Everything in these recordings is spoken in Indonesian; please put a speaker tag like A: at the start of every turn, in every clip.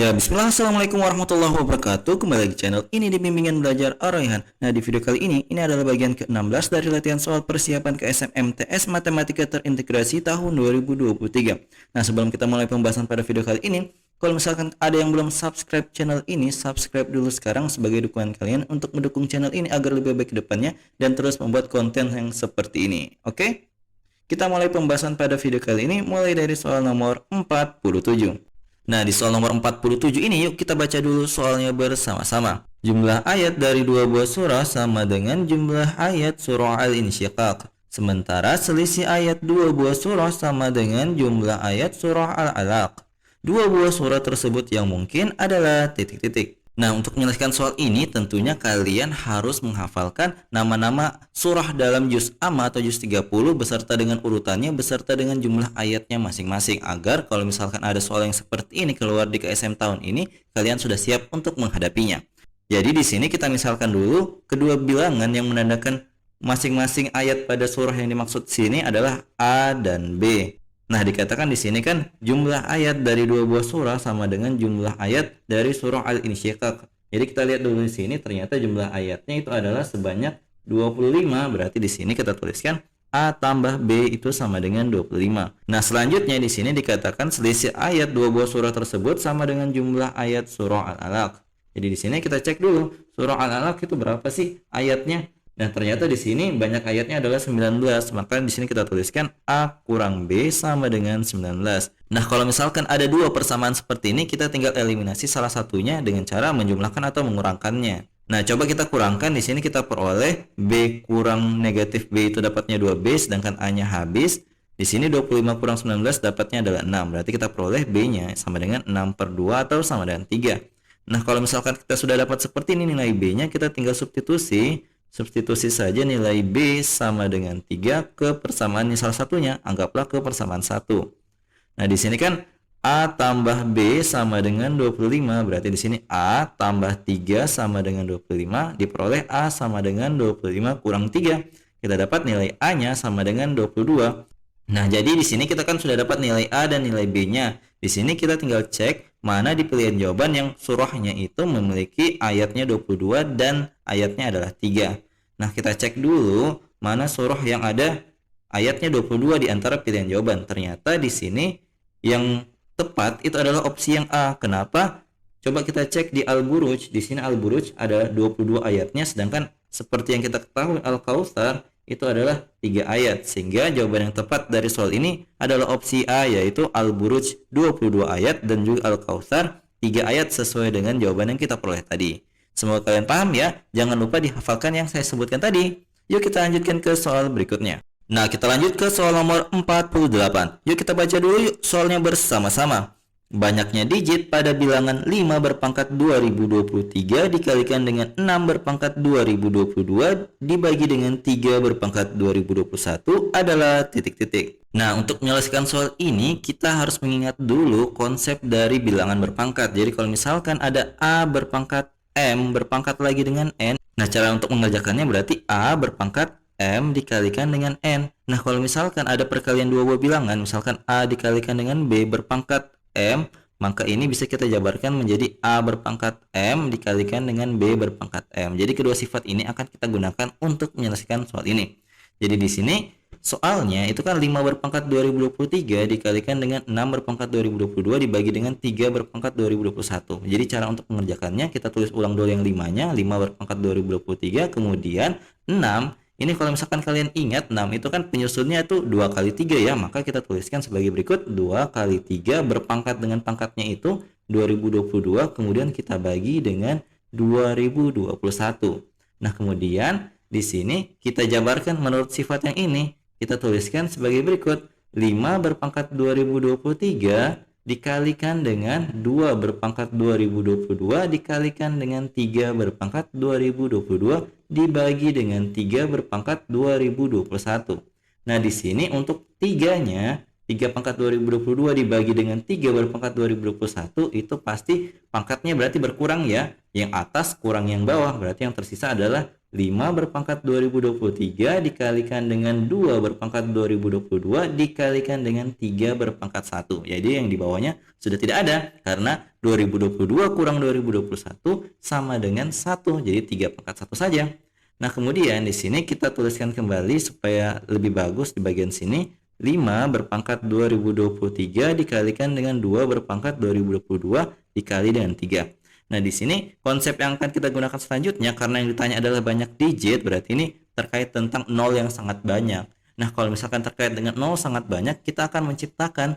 A: Ya, bismillah, assalamualaikum warahmatullahi wabarakatuh. Kembali lagi channel ini di bimbingan belajar Ar-Rayhan. Nah, di video kali ini adalah bagian ke-16 dari latihan soal persiapan ke SNMTS Matematika Terintegrasi tahun 2023. Nah, sebelum kita mulai pembahasan pada video kali ini, kalau misalkan ada yang belum subscribe channel ini, subscribe dulu sekarang sebagai dukungan kalian untuk mendukung channel ini agar lebih baik ke depannya dan terus membuat konten yang seperti ini. Oke? Kita mulai pembahasan pada video kali ini mulai dari soal nomor 47. Nah, di soal nomor 47 ini yuk kita baca dulu soalnya bersama-sama. Jumlah ayat dari dua buah surah sama dengan jumlah ayat surah Al-Insyiqaq. Sementara selisih ayat dua buah surah sama dengan jumlah ayat surah Al-Alaq. Dua buah surah tersebut yang mungkin adalah titik-titik. Nah, untuk menyelesaikan soal ini tentunya kalian harus menghafalkan nama-nama surah dalam juz amma atau juz 30 beserta dengan urutannya beserta dengan jumlah ayatnya masing-masing agar kalau misalkan ada soal yang seperti ini keluar di KSM tahun ini, kalian sudah siap untuk menghadapinya. Jadi di sini kita misalkan dulu kedua bilangan yang menandakan masing-masing ayat pada surah yang dimaksud sini adalah A dan B. Nah, dikatakan di sini kan jumlah ayat dari dua buah surah sama dengan jumlah ayat dari surah Al-Insyiqaq. Jadi kita lihat dulu di sini ternyata jumlah ayatnya itu adalah sebanyak 25. Berarti di sini kita tuliskan A tambah B itu sama dengan 25. Nah, selanjutnya di sini dikatakan selisih ayat dua buah surah tersebut sama dengan jumlah ayat surah Al-Alaq. Jadi di sini kita cek dulu surah Al-Alaq itu berapa sih ayatnya? Nah, ternyata di sini banyak ayatnya adalah 19. Maka di sini kita tuliskan A kurang B sama dengan 19. Nah, kalau misalkan ada dua persamaan seperti ini, kita tinggal eliminasi salah satunya dengan cara menjumlahkan atau mengurangkannya. Nah, coba kita kurangkan. Di sini kita peroleh B kurang negatif B itu dapatnya 2B, sedangkan A-nya habis. Di sini 25 kurang 19 dapatnya adalah 6. Berarti kita peroleh B-nya sama dengan 6/2 atau sama dengan 3. Nah, kalau misalkan kita sudah dapat seperti ini nilai B-nya, kita tinggal substitusi saja nilai B sama dengan 3 ke persamaan salah satunya, anggaplah ke persamaan 1. Nah, di sini kan A tambah B sama dengan 25, berarti di sini A tambah 3 sama dengan 25, diperoleh A sama dengan 25 kurang 3. Kita dapat nilai A-nya sama dengan 22. Nah, jadi di sini kita kan sudah dapat nilai A dan nilai B-nya. Di sini kita tinggal cek mana di pilihan jawaban yang surahnya itu memiliki ayatnya 22 dan ayatnya adalah 3. Nah, kita cek dulu mana surah yang ada ayatnya 22 di antara pilihan jawaban. Ternyata di sini yang tepat itu adalah opsi yang A. Kenapa? Coba kita cek di Al-Buruj. Di sini Al-Buruj ada 22 ayatnya, sedangkan seperti yang kita ketahui Al-Kautsar itu adalah 3 ayat. Sehingga jawaban yang tepat dari soal ini adalah opsi A, yaitu Al-Buruj 22 ayat dan juga Al-Kautsar 3 ayat sesuai dengan jawaban yang kita peroleh tadi. Semoga kalian paham ya. Jangan lupa dihafalkan yang saya sebutkan tadi. Yuk kita lanjutkan ke soal berikutnya. Nah, kita lanjut ke soal nomor 48. Yuk kita baca dulu yuk soalnya bersama-sama. Banyaknya digit pada bilangan 5 berpangkat 2023 dikalikan dengan 6 berpangkat 2022 dibagi dengan 3 berpangkat 2021 adalah titik-titik. Nah, untuk menyelesaikan soal ini kita harus mengingat dulu konsep dari bilangan berpangkat. Jadi kalau misalkan ada A berpangkat M berpangkat lagi dengan N. Nah, cara untuk mengerjakannya berarti A berpangkat M dikalikan dengan N. Nah, kalau misalkan ada perkalian dua buah bilangan, misalkan A dikalikan dengan B berpangkat M, maka ini bisa kita jabarkan menjadi A berpangkat M dikalikan dengan B berpangkat M. Jadi kedua sifat ini akan kita gunakan untuk menyelesaikan soal ini. Jadi di sini soalnya itu kan 5 berpangkat 2023 dikalikan dengan 6 berpangkat 2022 dibagi dengan 3 berpangkat 2021. Jadi cara untuk mengerjakannya kita tulis ulang dulu yang 5-nya, 5 berpangkat 2023, kemudian 6. Ini kalau misalkan kalian ingat 6 itu kan penyusunnya itu 2 kali 3 ya, maka kita tuliskan sebagai berikut 2 kali 3 berpangkat dengan pangkatnya itu 2022, kemudian kita bagi dengan 2021. Nah, kemudian di sini kita jabarkan menurut sifat yang ini. Kita tuliskan sebagai berikut. 5 berpangkat 2023 dikalikan dengan 2 berpangkat 2022 dikalikan dengan 3 berpangkat 2022 dibagi dengan 3 berpangkat 2021. Nah, di sini untuk 3-nya, 3 pangkat 2022 dibagi dengan 3 berpangkat 2021 itu pasti pangkatnya berarti berkurang ya. Yang atas kurang yang bawah, berarti yang tersisa adalah 5 berpangkat 2023 dikalikan dengan 2 berpangkat 2022 dikalikan dengan 3 berpangkat 1. Jadi yang di bawahnya sudah tidak ada karena 2022 kurang 2021 sama dengan 1. Jadi 3 pangkat 1 saja. Nah, kemudian di sini kita tuliskan kembali supaya lebih bagus di bagian sini. 5 berpangkat 2023 dikalikan dengan 2 berpangkat 2022 dikali dengan 3. Nah, di sini konsep yang akan kita gunakan selanjutnya karena yang ditanya adalah banyak digit, berarti ini terkait tentang nol yang sangat banyak. Nah, kalau misalkan terkait dengan nol sangat banyak, kita akan menciptakan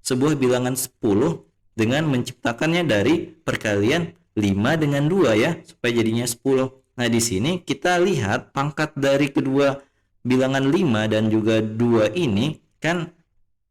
A: sebuah bilangan 10 dengan menciptakannya dari perkalian 5 dengan 2 ya, supaya jadinya 10. Nah, di sini kita lihat pangkat dari kedua bilangan 5 dan juga 2 ini kan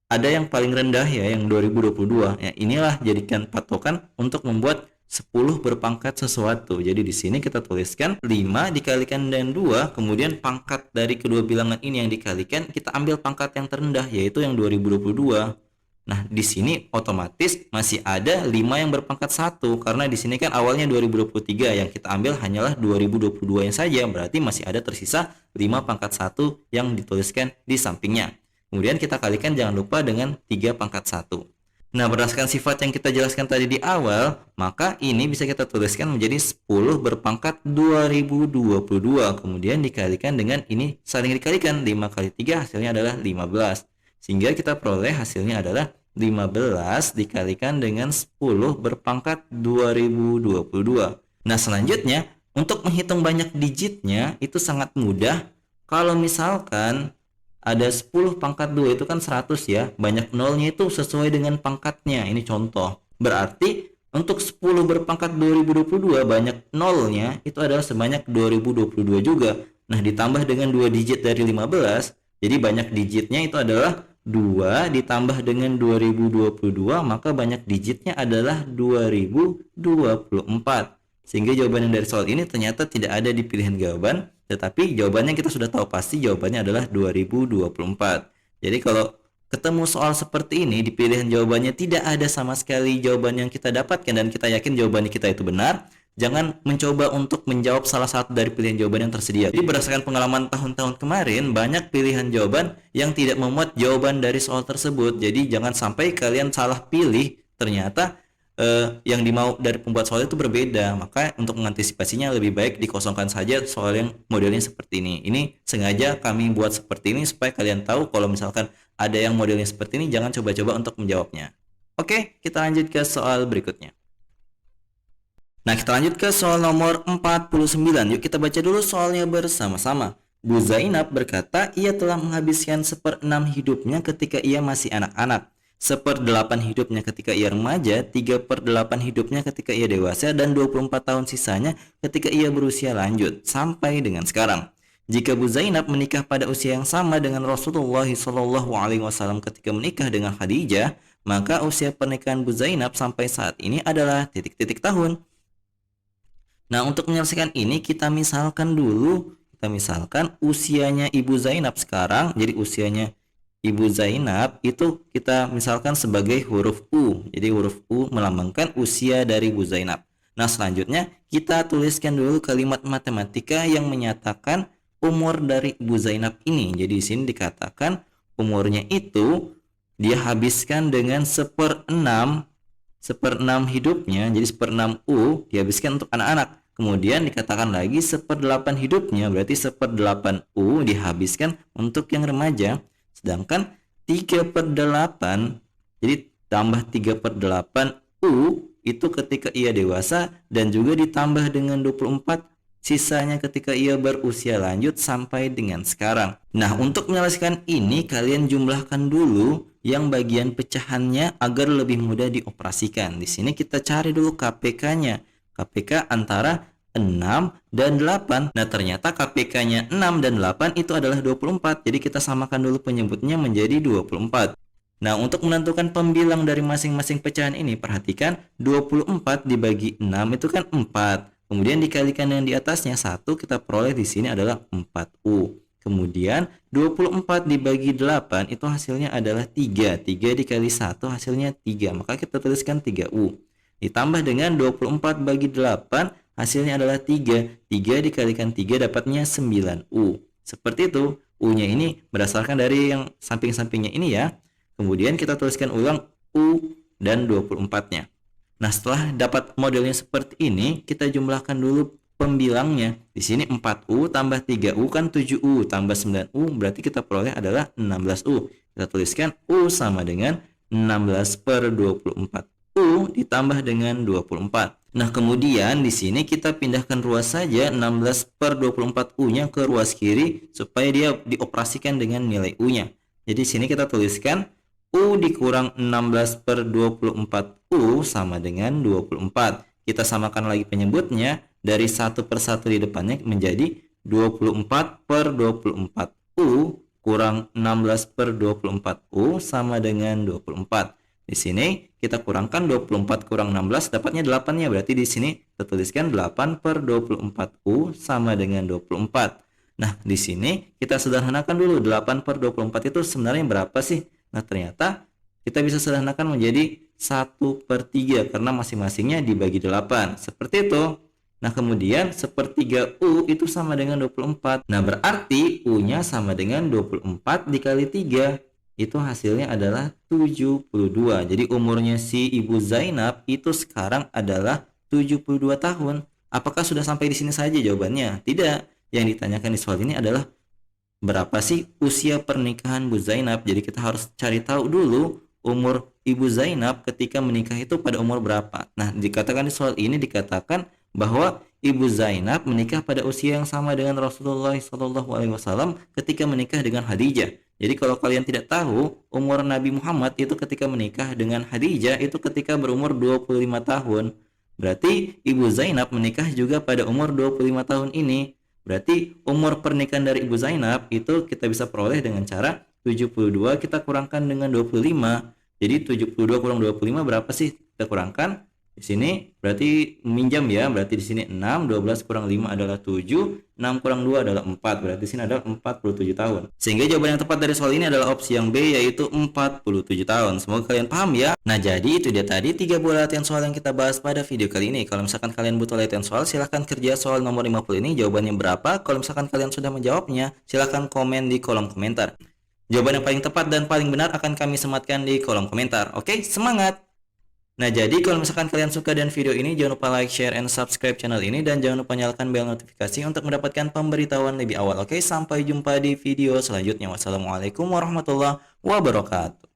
A: ada yang paling rendah ya, yang 2022. Ya, inilah jadikan patokan untuk membuat 10 berpangkat sesuatu. Jadi di sini kita tuliskan 5 dikalikan dengan 2, kemudian pangkat dari kedua bilangan ini yang dikalikan, kita ambil pangkat yang terendah yaitu yang 2022. Nah, di sini otomatis masih ada 5 yang berpangkat 1 karena di sini kan awalnya 2023, yang kita ambil hanyalah 2022 yang saja, berarti masih ada tersisa 5 pangkat 1 yang dituliskan di sampingnya. Kemudian kita kalikan jangan lupa dengan 3 pangkat 1. Nah, berdasarkan sifat yang kita jelaskan tadi di awal, maka ini bisa kita tuliskan menjadi 10 berpangkat 2022. Kemudian dikalikan dengan ini saling dikalikan, 5 kali 3 hasilnya adalah 15. Sehingga kita peroleh hasilnya adalah 15 dikalikan dengan 10 berpangkat 2022. Nah, selanjutnya untuk menghitung banyak digitnya itu sangat mudah. Kalau misalkan ada 10 pangkat 2 itu kan 100 ya. Banyak nolnya itu sesuai dengan pangkatnya. Ini contoh. Berarti untuk 10 berpangkat 2022 banyak nolnya itu adalah sebanyak 2022 juga. Nah, ditambah dengan 2 digit dari 15. Jadi banyak digitnya itu adalah 2 ditambah dengan 2022. Maka banyak digitnya adalah 2024. Sehingga jawaban yang dari soal ini ternyata tidak ada di pilihan jawaban. Tetapi jawabannya kita sudah tahu pasti, jawabannya adalah 2024. Jadi kalau ketemu soal seperti ini di pilihan jawabannya tidak ada sama sekali jawaban yang kita dapatkan dan kita yakin jawaban kita itu benar, jangan mencoba untuk menjawab salah satu dari pilihan jawaban yang tersedia. Jadi berdasarkan pengalaman tahun-tahun kemarin, banyak pilihan jawaban yang tidak memuat jawaban dari soal tersebut. Jadi jangan sampai kalian salah pilih, ternyata yang dimau dari pembuat soal itu berbeda. Maka untuk mengantisipasinya lebih baik dikosongkan saja soal yang modelnya seperti ini. Ini sengaja kami buat seperti ini supaya kalian tahu kalau misalkan ada yang modelnya seperti ini, jangan coba-coba untuk menjawabnya. Oke, kita lanjut ke soal berikutnya. Nah, kita lanjut ke soal nomor 49. Yuk kita baca dulu soalnya bersama-sama. Bu Zainab berkata ia telah menghabiskan 1/6 hidupnya ketika ia masih anak-anak, 1/8 hidupnya ketika ia remaja, 3/8 hidupnya ketika ia dewasa, dan 24 tahun sisanya ketika ia berusia lanjut, sampai dengan sekarang. Jika Bu Zainab menikah pada usia yang sama dengan Rasulullah SAW ketika menikah dengan Khadijah, maka usia pernikahan Bu Zainab sampai saat ini adalah titik-titik tahun. Nah, untuk menyelesaikan ini kita misalkan dulu, kita misalkan usianya Ibu Zainab sekarang, jadi usianya Ibu Zainab itu kita misalkan sebagai huruf U. Jadi huruf U melambangkan usia dari Bu Zainab. Nah, selanjutnya kita tuliskan dulu kalimat matematika yang menyatakan umur dari Ibu Zainab ini. Jadi di sini dikatakan umurnya itu dia habiskan dengan 1/6 hidupnya. Jadi 1/6 U dihabiskan untuk anak-anak. Kemudian dikatakan lagi 1/8 hidupnya, berarti 1/8 U dihabiskan untuk yang remaja. Sedangkan 3/8, jadi tambah 3/8 U itu ketika ia dewasa, dan juga ditambah dengan 24 sisanya ketika ia berusia lanjut sampai dengan sekarang. Nah, untuk menyelesaikan ini kalian jumlahkan dulu yang bagian pecahannya agar lebih mudah dioperasikan. Di sini kita cari dulu KPK-nya. KPK antara 6 dan 8. Nah, ternyata KPK-nya 6 dan 8 itu adalah 24. Jadi kita samakan dulu penyebutnya menjadi 24. Nah, untuk menentukan pembilang dari masing-masing pecahan ini, perhatikan 24 dibagi 6 itu kan 4. Kemudian dikalikan yang di atasnya 1, kita peroleh di sini adalah 4U. Kemudian 24 dibagi 8 itu hasilnya adalah 3. 3 dikali 1 hasilnya 3. Maka kita tuliskan 3U. Ditambah dengan 24 bagi 8 Hasilnya adalah 3. 3 dikalikan 3 dapatnya 9U. Seperti itu. U-nya ini berdasarkan dari yang samping-sampingnya ini ya. Kemudian kita tuliskan ulang U dan 24-nya. Nah, setelah dapat modelnya seperti ini, kita jumlahkan dulu pembilangnya. Di sini 4U tambah 3U kan 7U tambah 9U, berarti kita peroleh adalah 16U. Kita tuliskan U sama dengan 16 per 24. U ditambah dengan 24. Nah, kemudian di sini kita pindahkan ruas saja 16 per 24 U-nya ke ruas kiri supaya dia dioperasikan dengan nilai U-nya. Jadi sini kita tuliskan U dikurang 16 per 24 U sama dengan 24. Kita samakan lagi penyebutnya, dari 1 per 1 di depannya menjadi 24 per 24 U kurang 16 per 24 U sama dengan 24. Di sini kita kurangkan 24 kurang 16 dapatnya 8-nya, berarti di sini kita tuliskan 8 per 24 U sama dengan 24. Nah, di sini kita sederhanakan dulu 8 per 24 itu sebenarnya berapa sih? Nah, ternyata kita bisa sederhanakan menjadi 1 per 3 karena masing-masingnya dibagi 8. Seperti itu. Nah, kemudian sepertiga U itu sama dengan 24. Nah, berarti U-nya sama dengan 24 dikali 3. Itu hasilnya adalah 72. Jadi umurnya si Ibu Zainab itu sekarang adalah 72 tahun. Apakah sudah sampai di sini saja jawabannya? Tidak. Yang ditanyakan di soal ini adalah berapa sih usia pernikahan Bu Zainab? Jadi kita harus cari tahu dulu umur Ibu Zainab ketika menikah itu pada umur berapa. Nah, dikatakan di soal ini dikatakan bahwa Ibu Zainab menikah pada usia yang sama dengan Rasulullah SAW ketika menikah dengan Khadijah. Jadi kalau kalian tidak tahu, umur Nabi Muhammad itu ketika menikah dengan Khadijah itu ketika berumur 25 tahun. Berarti Ibu Zainab menikah juga pada umur 25 tahun ini. Berarti umur pernikahan dari Ibu Zainab itu kita bisa peroleh dengan cara 72 kita kurangkan dengan 25. Jadi 72 kurang 25 berapa sih? Kita kurangkan. Di sini berarti meminjam ya. Berarti di sini 6, 12 kurang 5 adalah 7, 6 kurang 2 adalah 4. Berarti di sini adalah 47 tahun. Sehingga jawaban yang tepat dari soal ini adalah opsi yang B, yaitu 47 tahun. Semoga kalian paham ya. Nah, jadi itu dia tadi 3 buah latihan soal yang kita bahas pada video kali ini. Kalau misalkan kalian butuh latihan soal, silahkan kerja soal nomor 50 ini. Jawabannya berapa? Kalau misalkan kalian sudah menjawabnya, silahkan komen di kolom komentar. Jawaban yang paling tepat dan paling benar akan kami sematkan di kolom komentar. Oke, semangat! Nah, jadi kalau misalkan kalian suka dengan video ini, jangan lupa like, share, and subscribe channel ini. Dan jangan lupa nyalakan bel notifikasi untuk mendapatkan pemberitahuan lebih awal. Oke, sampai jumpa di video selanjutnya. Wassalamualaikum warahmatullahi wabarakatuh.